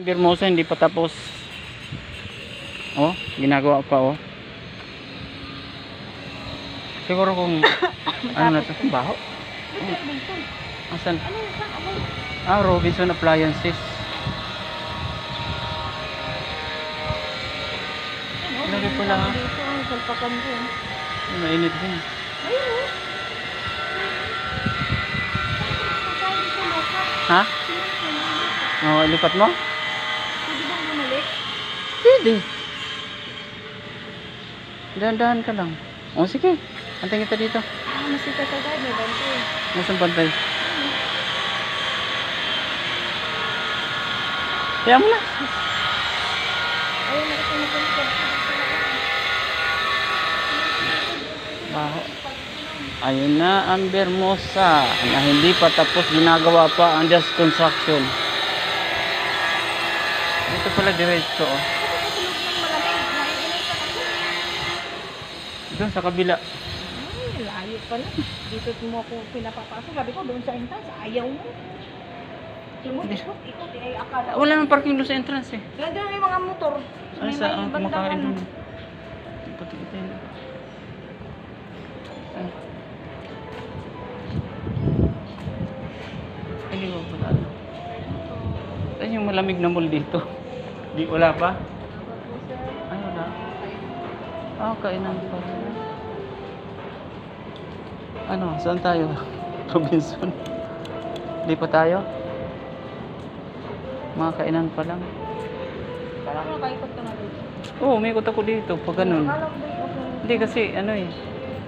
Hermosa hindi pa tapos. Oh, ginagawa pa oh. Siguro kung ano na to, baho. Asan? Robinson Appliances. Lagi pala. Mainit din. Ha? Oh, lipat mo? Pwede bang bumalik? Pwede. Dahan-dahan ka lang. Oh, sige. Antay kita dito. Masika sa guard, may bantay. Nasaan bantay? Kaya mo na. Ayun, nakasama. Baho. Ayun na ang Hermosa na hindi pa tapos, ginagawa pa ang just construction. Ito pala diretso oh. Doon sa kabila. Ay, layo pala. Dito mo ako pinapapasok. Sabi ko doon sa entrance, ayaw mo. Ikot, ay akala. Wala nang parking doon sa entrance eh. Doon may mga motor. Ay, sa kumakain doon. Pati-pati yun. Hindi ko pala. Saan yung malamig na mall dito? Di, wala pa? Ay, wala. Kainan pa. Ano, saan tayo? Robinson. Di pa tayo? Mga kainan pa lang. Parang nakaikot ka na dito. Oo, umikot ako dito. Pag ganun. Hindi kasi, ano eh.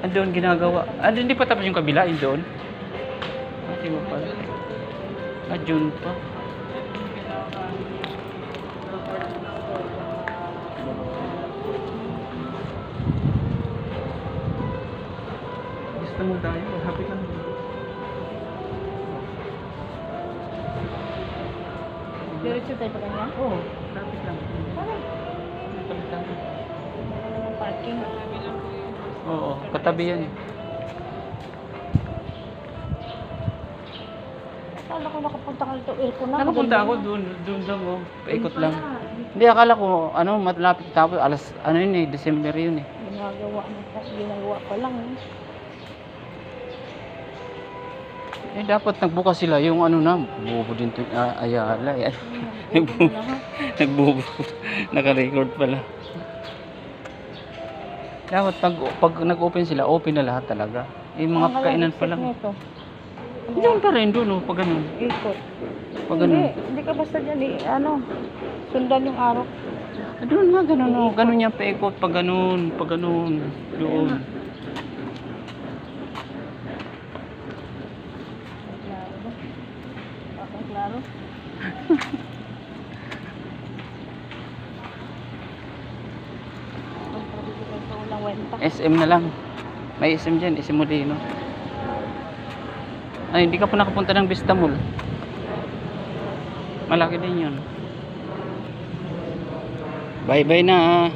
Andun ginagawa. Andun, hindi pa tapos yung kabila. Yung doon. Hindi mo pala. Adjun pa. Gusto mo tayo? Happy lang. Diretso tayo pa ganyan? Oo, happy lang. Parang parking. Oo, katabi yan eh. Akala ko nakapunta ka dito. Aircon na. Nakapunta ako doon lang oh. Paikot lang. Hindi, akala ko, malapit tapos, ano yun eh, December yun eh. Ginagawa pa lang eh. Dapat nagbukas sila yung bubo din to, Ayala. Yan. Nagbubo. Naka-record pala. Dapat pag nag-open sila, open na lahat talaga. Yung mga kainan pa lang. Diyan pa rin doon, pag ganun. Ikot. Pag ganun. Hindi ka basta dyan sundan yung araw. Doon nga, ganun ganun yung paikot, pag ganun, doon. Klaro. SM na lang. May SM dyan, SM Modeno. Ay, hindi ka pa nakapunta ng Vista Mall. Malaki din yun. Bye-bye na.